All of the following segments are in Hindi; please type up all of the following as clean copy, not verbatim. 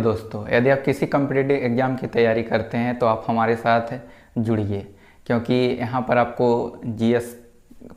दोस्तों, यदि आप किसी कम्पिटिटिव एग्ज़ाम की तैयारी करते हैं तो आप हमारे साथ जुड़िए, क्योंकि यहाँ पर आपको जीएस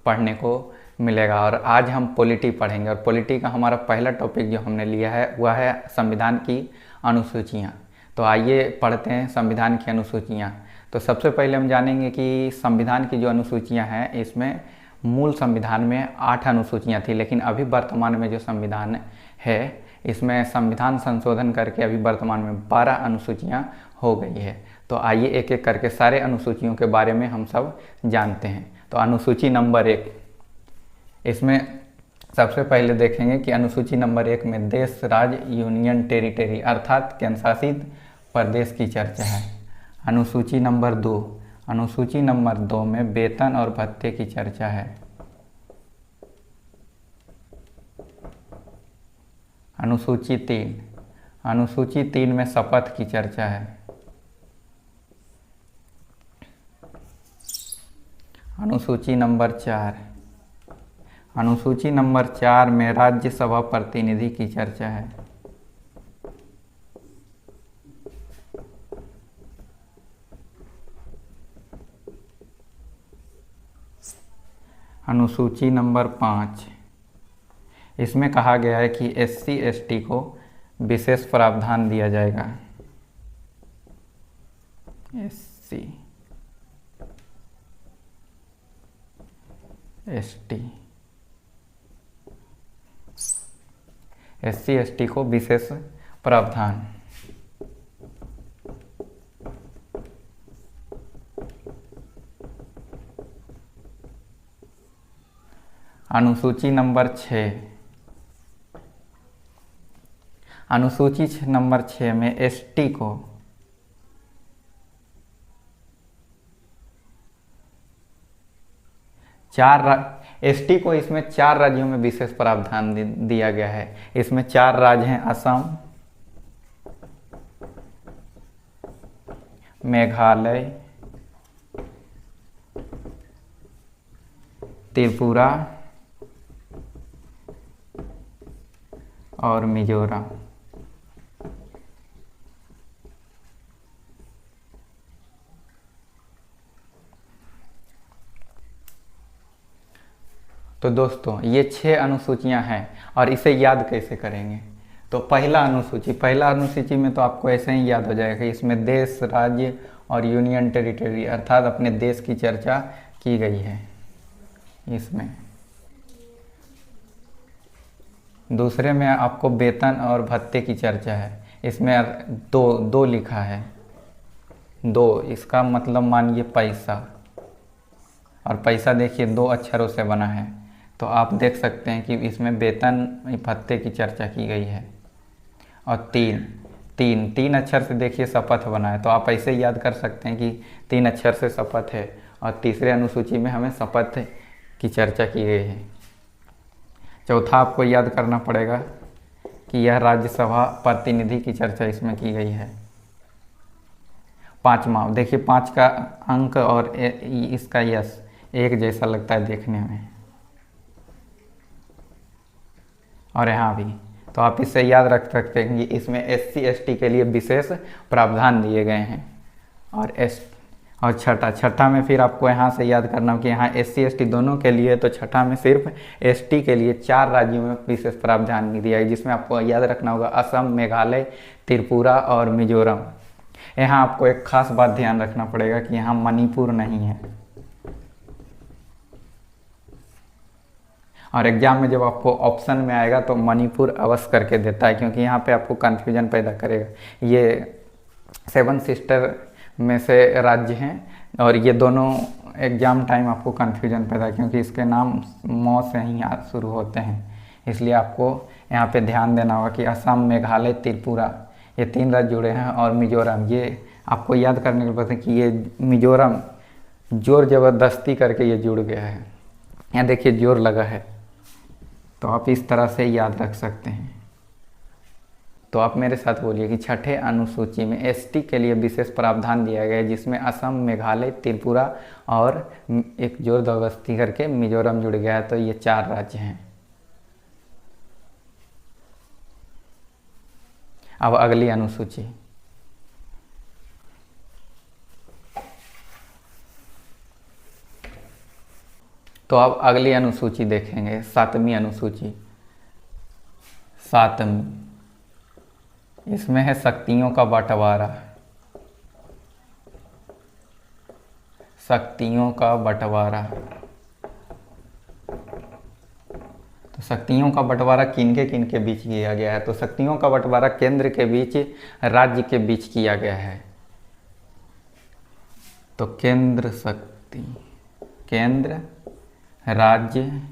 पढ़ने को मिलेगा। और आज हम पॉलिटी पढ़ेंगे, और पॉलिटी का हमारा पहला टॉपिक जो हमने लिया है वह है संविधान की अनुसूचियाँ। तो आइए पढ़ते हैं संविधान की अनुसूचियाँ। तो सबसे पहले हम जानेंगे कि संविधान की जो अनुसूचियाँ हैं, इसमें मूल संविधान में 8 अनुसूचियाँ थी, लेकिन अभी वर्तमान में जो संविधान है इसमें संविधान संशोधन करके अभी वर्तमान में 12 अनुसूचियाँ हो गई है। तो आइए एक एक करके सारे अनुसूचियों के बारे में हम सब जानते हैं। तो अनुसूची नंबर 1, इसमें सबसे पहले देखेंगे कि अनुसूची नंबर 1 में देश, राज्य, यूनियन टेरिटरी अर्थात केंद्र शासित प्रदेश की चर्चा है। अनुसूची नंबर 2, अनुसूची नंबर 2 में वेतन और भत्ते की चर्चा है। अनुसूची 3, अनुसूची 3 में शपथ की चर्चा है। अनुसूची नंबर 4, अनुसूची नंबर 4 में राज्यसभा प्रतिनिधि की चर्चा है। अनुसूची नंबर 5, इसमें कहा गया है कि SC ST को विशेष प्रावधान दिया जाएगा। SC ST को विशेष प्रावधान। अनुसूची नंबर 6, अनुसूची नंबर 6 में ST को ST को इसमें 4 राज्यों में विशेष प्रावधान दिया गया है। इसमें 4 राज्य हैं: असम, मेघालय, त्रिपुरा और मिजोरम। तो दोस्तों, ये 6 अनुसूचियां हैं, और इसे याद कैसे करेंगे? तो पहला अनुसूची में तो आपको ऐसे ही याद हो जाएगा कि इसमें देश, राज्य और यूनियन टेरिटरी अर्थात अपने देश की चर्चा की गई है। इसमें दूसरे में आपको वेतन और भत्ते की चर्चा है। इसमें दो लिखा है, 2, इसका मतलब मानिए पैसा, और पैसा देखिए 2 अक्षरों से बना है। तो आप देख सकते हैं कि इसमें वेतन भत्ते की चर्चा की गई है। और 3 अक्षर से देखिए शपथ बना है, तो आप ऐसे याद कर सकते हैं कि 3 अक्षर से शपथ है, और तीसरे अनुसूची में हमें शपथ की चर्चा की गई है। चौथा आपको याद करना पड़ेगा कि यह राज्यसभा प्रतिनिधि की चर्चा इसमें की गई है। 5वां देखिए, 5 का अंक और इसका यश एक जैसा लगता है देखने में, और यहाँ भी। तो आप इससे याद रख सकते हैं कि इसमें SC ST के लिए विशेष प्रावधान दिए गए हैं। और छठा में फिर आपको यहाँ से याद करना कि यहाँ SC ST दोनों के लिए, तो छठा में सिर्फ ST के लिए 4 राज्यों में विशेष प्रावधान दिया है, जिसमें आपको याद रखना होगा असम, मेघालय, त्रिपुरा और मिजोरम। यहाँ आपको एक खास बात ध्यान रखना पड़ेगा कि यहाँ मणिपुर नहीं है। और एग्जाम में जब आपको ऑप्शन में आएगा तो मणिपुर अवश्य करके देता है, क्योंकि यहाँ पे आपको कन्फ्यूजन पैदा करेगा। ये 7 सिस्टर में से राज्य हैं, और ये दोनों एग्ज़ाम टाइम आपको कन्फ्यूजन पैदा, क्योंकि इसके नाम मौ से ही शुरू होते हैं। इसलिए आपको यहाँ पे ध्यान देना होगा कि असम, मेघालय, त्रिपुरा ये 3 राज्य जुड़े हैं, और मिजोरम, ये आपको याद करने के बाद कि ये मिजोरम जोर ज़बरदस्ती करके ये जुड़ गया है। यहाँ देखिए जोर लगा है, तो आप इस तरह से याद रख सकते हैं। तो आप मेरे साथ बोलिए कि छठे अनुसूची में ST के लिए विशेष प्रावधान दिया गया है, जिसमें असम, मेघालय, त्रिपुरा और एक जोर ज़बरदस्ती करके मिजोरम जुड़ गया है। तो ये 4 राज्य हैं। अब अगली अनुसूची। तो अब अगली अनुसूची देखेंगे, 7वीं अनुसूची। 7वीं, इसमें है शक्तियों का बंटवारा। शक्तियों का बंटवारा। तो शक्तियों का बंटवारा किन के बीच किया गया है? तो शक्तियों का बंटवारा केंद्र के बीच, राज्य के बीच किया गया है। तो केंद्र शक्ति, केंद्र राज्य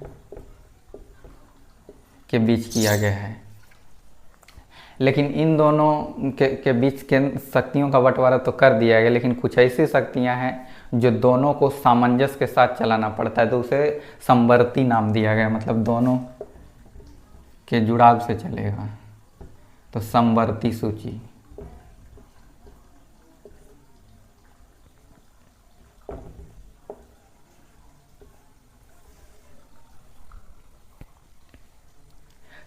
के बीच किया गया है। लेकिन इन दोनों के बीच के शक्तियों का बंटवारा तो कर दिया गया, लेकिन कुछ ऐसी शक्तियां हैं जो दोनों को सामंजस्य के साथ चलाना पड़ता है, तो उसे समवर्ती नाम दिया गया, मतलब दोनों के जुड़ाव से चलेगा। तो समवर्ती सूची।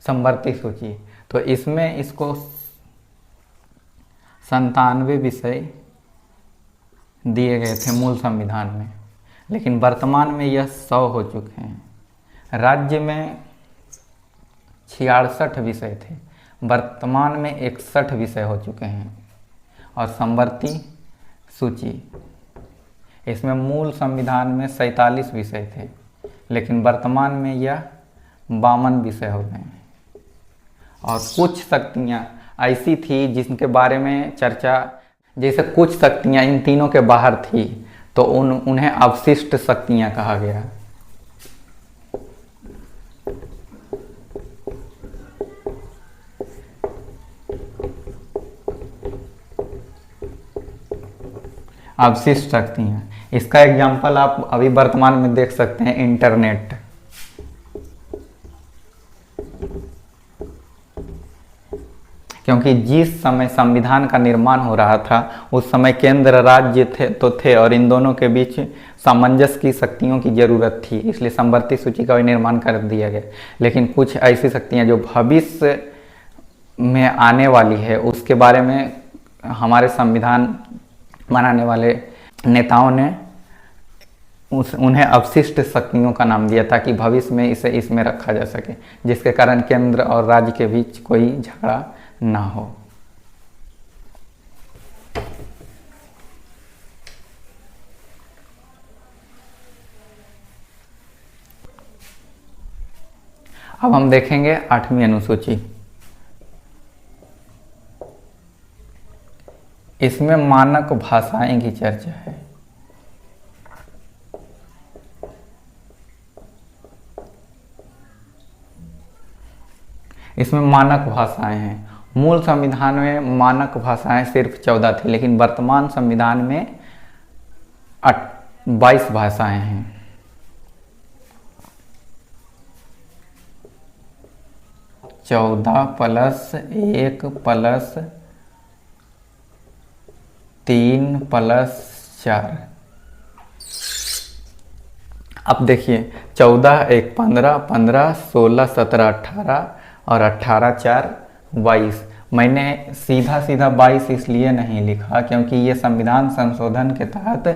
समवर्ती सूची, तो इसमें इसको 97 विषय दिए गए थे मूल संविधान में, लेकिन वर्तमान में यह 100 हो चुके हैं। राज्य में 66 विषय थे, वर्तमान में 61 विषय हो चुके हैं। और समवर्ती सूची, इसमें मूल संविधान में 47 विषय थे, लेकिन वर्तमान में यह 52 विषय हो गए हैं। और कुछ शक्तियाँ ऐसी थी जिनके बारे में चर्चा, जैसे कुछ शक्तियाँ इन तीनों के बाहर थी, तो उन्हें अवशिष्ट शक्तियाँ कहा गया। अवशिष्ट शक्तियाँ, इसका एग्जाम्पल आप अभी वर्तमान में देख सकते हैं, इंटरनेट। क्योंकि जिस समय संविधान का निर्माण हो रहा था उस समय केंद्र राज्य थे और इन दोनों के बीच सामंजस्य की शक्तियों की ज़रूरत थी, इसलिए समवर्ती सूची का भी निर्माण कर दिया गया। लेकिन कुछ ऐसी शक्तियां जो भविष्य में आने वाली है उसके बारे में हमारे संविधान बनाने वाले नेताओं ने उन्हें अवशिष्ट शक्तियों का नाम दिया, ताकि भविष्य में इसे इसमें रखा जा सके, जिसके कारण केंद्र और राज्य के बीच कोई झगड़ा ना हो। अब हम देखेंगे 8वीं अनुसूची। इसमें मानक भाषाएं की चर्चा है। इसमें मानक भाषाएं हैं। मूल संविधान में मानक भाषाएं सिर्फ 14 थी, लेकिन वर्तमान संविधान में 22 भाषाएं हैं। चौदह प्लस 1 प्लस 3 प्लस 4। अब देखिए 14 1 15, 15 16 17 18 और 18 4 22। मैंने सीधा 22 इसलिए नहीं लिखा क्योंकि ये संविधान संशोधन के तहत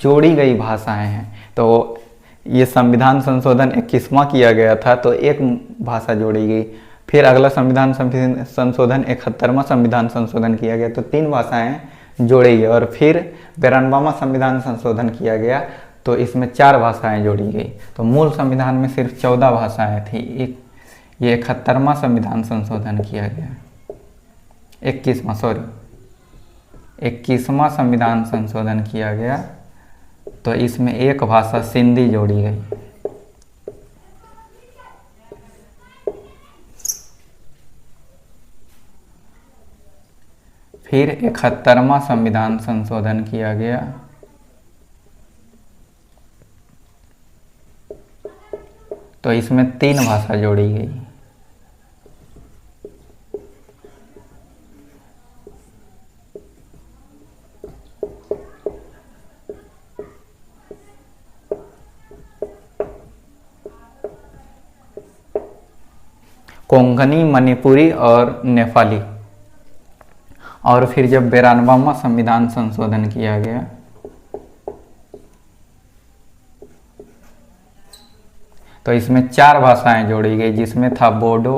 जोड़ी गई भाषाएं हैं। तो ये संविधान संशोधन 21वां किया गया था, तो एक भाषा जोड़ी गई। फिर अगला संविधान संशोधन 71वां संविधान संशोधन किया गया, तो 3 भाषाएं जोड़ी गई। और फिर 92वां संविधान संशोधन किया गया, तो इसमें 4 भाषाएं जोड़ी गई। तो मूल संविधान में सिर्फ 14 भाषाएं थी। ये 71वां संविधान संशोधन किया गया, 21वां संविधान संशोधन किया गया, तो इसमें एक भाषा सिंधी जोड़ी गई। फिर 71वां संविधान संशोधन किया गया, तो इसमें 3 भाषा जोड़ी गई। कोंकणी, मणिपुरी और नेपाली। और फिर जब 92वां संविधान संशोधन किया गया तो इसमें 4 भाषाएं जोड़ी गई, जिसमें था बोडो,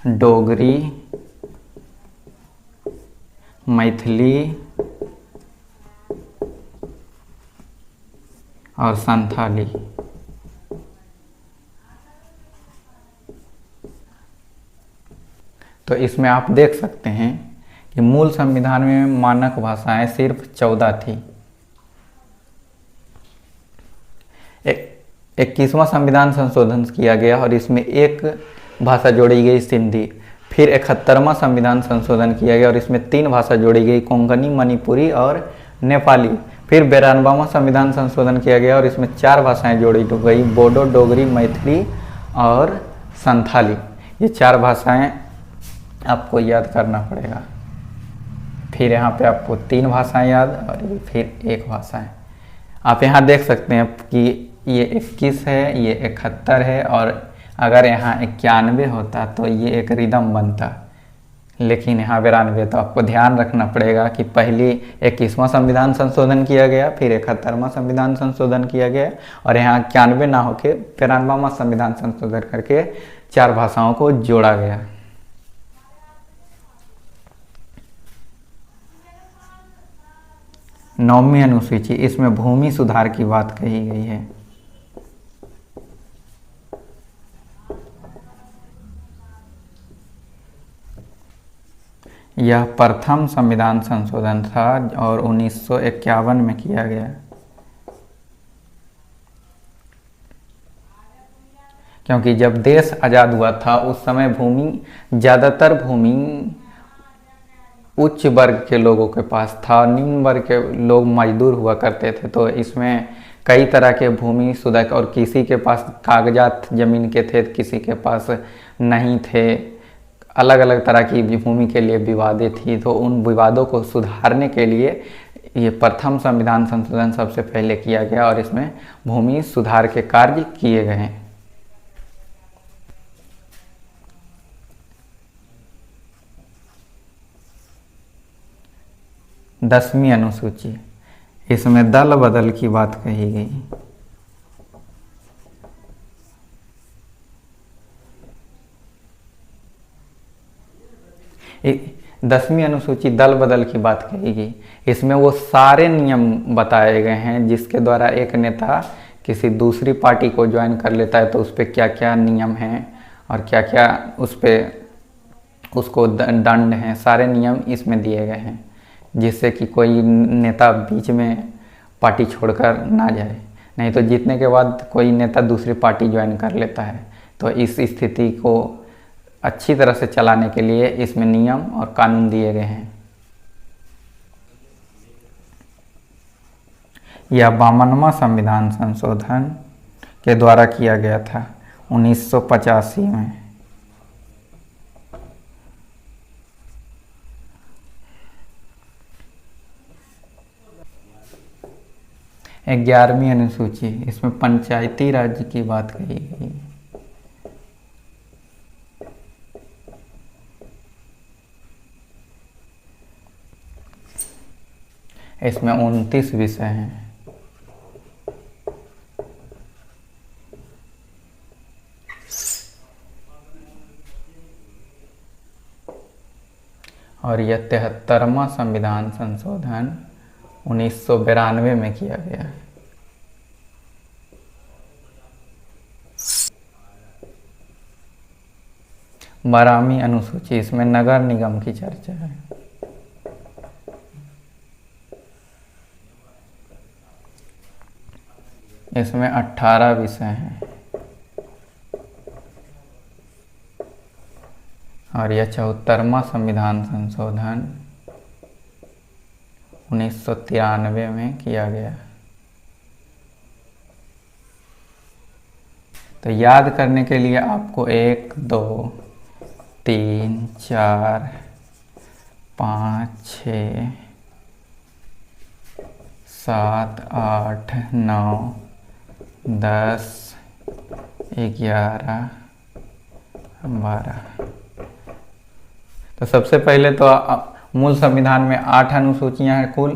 डोगरी, मैथिली और संथाली। तो इसमें आप देख सकते हैं कि मूल संविधान में मानक भाषाएं सिर्फ 14 थी। 21वां संविधान संशोधन किया गया और इसमें एक भाषा जोड़ी गई, सिंधी। फिर 71वां संविधान संशोधन किया गया और इसमें 3 भाषा जोड़ी गई, कोंकणी, मणिपुरी और नेपाली। फिर 92वां संविधान संशोधन किया गया और इसमें 4 भाषाएं जोड़ी गई, बोडो, डोगरी, मैथिली और संथाली। ये 4 भाषाएं आपको याद करना पड़ेगा। फिर यहाँ पे आपको 3 भाषाएं याद और फिर 1 भाषा है। आप यहाँ देख सकते हैं कि ये 21 है, ये 71 है और अगर यहाँ 91 होता तो ये एक रिदम बनता, लेकिन यहाँ 92। तो आपको ध्यान रखना पड़ेगा कि पहले 21वां संविधान संशोधन किया गया, फिर 71वां संविधान संशोधन किया गया और यहाँ 91 ना होके 93वां संविधान संशोधन करके 4 भाषाओं को जोड़ा गया। नौवीं अनुसूची, इसमें भूमि सुधार की बात कही गई है। यह प्रथम संविधान संशोधन था और 1951 में किया गया, क्योंकि जब देश आज़ाद हुआ था उस समय ज़्यादातर भूमि उच्च वर्ग के लोगों के पास था, निम्न वर्ग के लोग मजदूर हुआ करते थे। तो इसमें कई तरह के भूमि सुधार, और किसी के पास कागजात ज़मीन के थे, किसी के पास नहीं थे, अलग अलग तरह की भूमि के लिए विवादें थी। तो उन विवादों को सुधारने के लिए ये प्रथम संविधान संशोधन सबसे पहले किया गया और इसमें भूमि सुधार के कार्य किए गए हैं। दसवीं अनुसूची, इसमें दल बदल की बात कही गई। दसवीं अनुसूची दल बदल की बात कही गई। इसमें वो सारे नियम बताए गए हैं जिसके द्वारा एक नेता किसी दूसरी पार्टी को ज्वाइन कर लेता है तो उस पर क्या क्या नियम हैं और क्या क्या उस पर उसको दंड हैं, सारे नियम इसमें दिए गए हैं, जिससे कि कोई नेता बीच में पार्टी छोड़कर ना जाए। नहीं तो जीतने के बाद कोई नेता दूसरी पार्टी ज्वाइन कर लेता है। तो इस स्थिति को अच्छी तरह से चलाने के लिए इसमें नियम और कानून दिए गए हैं। यह 52वां संविधान संशोधन के द्वारा किया गया था 1985 में। 11वीं अनुसूची, इसमें पंचायती राज की बात कही गई। इसमें 29 विषय हैं। और यह 73वां संविधान संशोधन 1992 में किया गया। बारहवीं अनुसूची, इसमें नगर निगम की चर्चा है। इसमें 18 विषय हैं। और यह 74वां संविधान संशोधन 1993 में किया गया। तो याद करने के लिए आपको 1, 2, 3, 4, 5, 6, 7, 8, 9, 10, 11, 12। तो सबसे पहले तो मूल संविधान में 8 अनुसूचियां हैं कुल,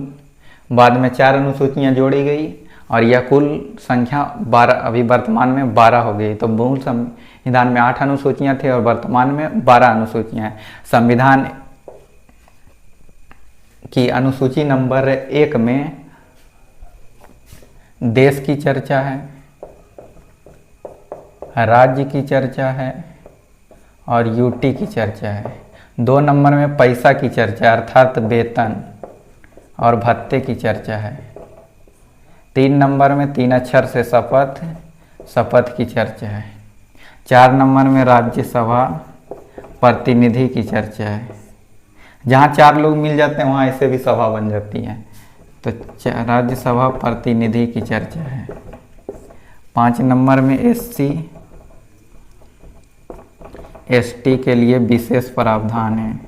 बाद में 4 अनुसूचियां जोड़ी गई और यह कुल संख्या 12 अभी वर्तमान में 12 हो गई। तो मूल संविधान में 8 अनुसूचियां थी और वर्तमान में 12 अनुसूचियां हैं। संविधान की अनुसूची नंबर 1 में देश की चर्चा है, राज्य की चर्चा है और यूटी की चर्चा है। 2 नंबर में पैसा की चर्चा अर्थात वेतन और भत्ते की चर्चा है। 3 नंबर में 3 अक्षर से शपथ, शपथ की चर्चा है। 4 नंबर में राज्यसभा प्रतिनिधि की चर्चा है। जहाँ 4 लोग मिल जाते हैं वहाँ ऐसे भी सभा बन जाती है। तो राज्यसभा प्रतिनिधि की चर्चा है। 5 नंबर में एससी एसटी के लिए विशेष प्रावधान है।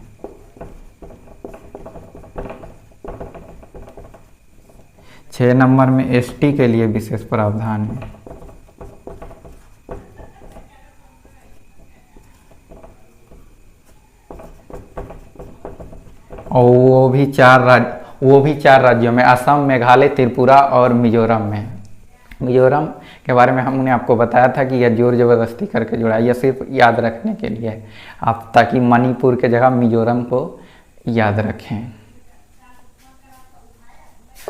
6 नंबर में एसटी के लिए विशेष प्रावधान है। और वो भी 4 राज्यों में, असम, मेघालय, त्रिपुरा और मिजोरम में। मिजोरम के बारे में हमने आपको बताया था कि यह जोर जबरदस्ती करके जुड़ा है, यह सिर्फ याद रखने के लिए है आप, ताकि मणिपुर के जगह मिजोरम को याद रखें।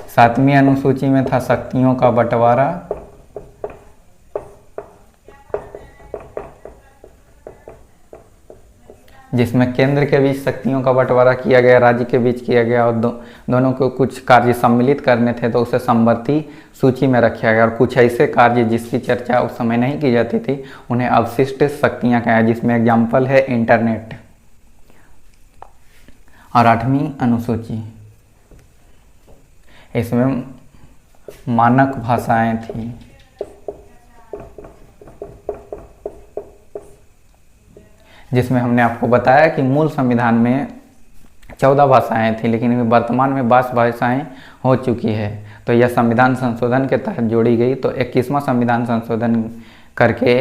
7वीं अनुसूची में था शक्तियों का बंटवारा। जिसमें केंद्र के बीच शक्तियों का बंटवारा किया गया, राज्य के बीच किया गया और दोनों को कुछ कार्य सम्मिलित करने थे तो उसे समवर्ती सूची में रखा गया। और कुछ ऐसे कार्य जिसकी चर्चा उस समय नहीं की जाती थी उन्हें अवशिष्ट शक्तियां कहा, जिसमें एग्जाम्पल है इंटरनेट। और 8वीं अनुसूची, इसमें मानक भाषाएं थी। जिसमें हमने आपको बताया कि मूल संविधान में 14 भाषाएं थी, लेकिन वर्तमान में 22 भाषाएं हो चुकी है। तो यह संविधान संशोधन के तहत जोड़ी गई। तो 21वां संविधान संशोधन करके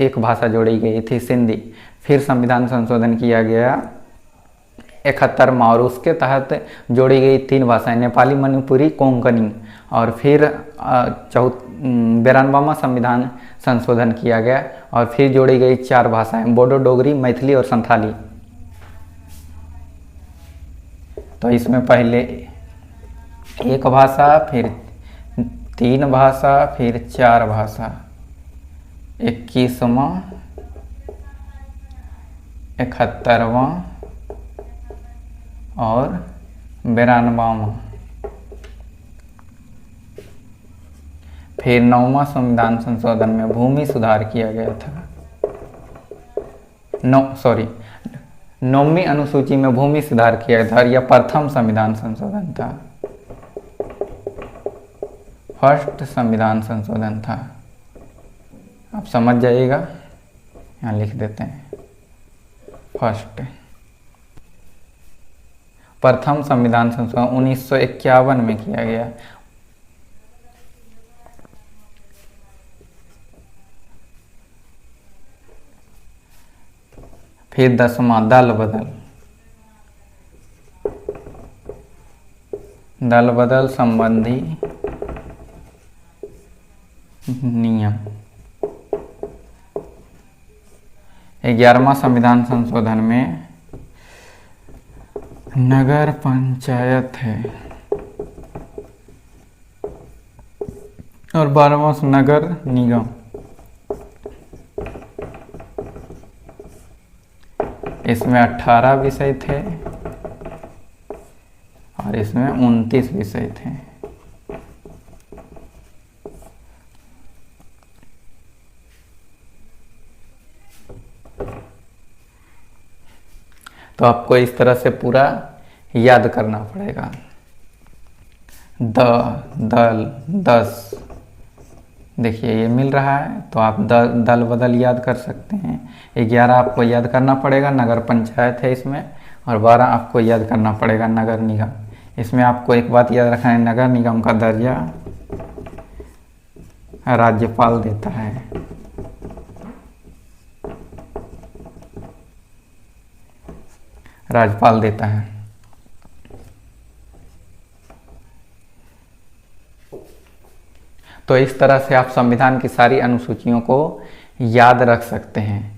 एक भाषा जोड़ी गई थी, सिंधी। फिर संविधान संशोधन किया गया 71वां और उसके तहत जोड़ी गई 3 भाषाएं, नेपाली, मणिपुरी, कोंकणी। और फिर 92वां संविधान संशोधन किया गया और फिर जोड़ी गई 4 भाषाएं, बोडो, डोगरी, मैथिली और संथाली। तो इसमें पहले 1 भाषा, फिर 3 भाषा, फिर 4 भाषा। 21वां, 71वां और 92वां। फिर 9वां संविधान संशोधन में भूमि सुधार किया गया था। 9वीं अनुसूची में भूमि सुधार किया गया था और यह प्रथम संविधान संशोधन था, फर्स्ट संविधान संशोधन था। आप समझ जाइएगा, यहाँ लिख देते हैं फर्स्ट। प्रथम संविधान संशोधन 1951 में किया गया। फिर 10वां दल बदल, दल बदल संबंधी नियम। 11वां संविधान संशोधन में नगर पंचायत है और 12वां नगर निगम। इसमें 18 विषय थे और इसमें 29 विषय थे। तो आपको इस तरह से पूरा याद करना पड़ेगा। दल 10, देखिए ये मिल रहा है तो आप दल बदल याद कर सकते हैं। 11 आपको याद करना पड़ेगा, नगर पंचायत है इसमें। और 12 आपको याद करना पड़ेगा, नगर निगम। इसमें आपको एक बात याद रखना है, नगर निगम का दर्जा राज्यपाल देता है। राज्यपाल देता है। तो इस तरह से आप संविधान की सारी अनुसूचियों को याद रख सकते हैं।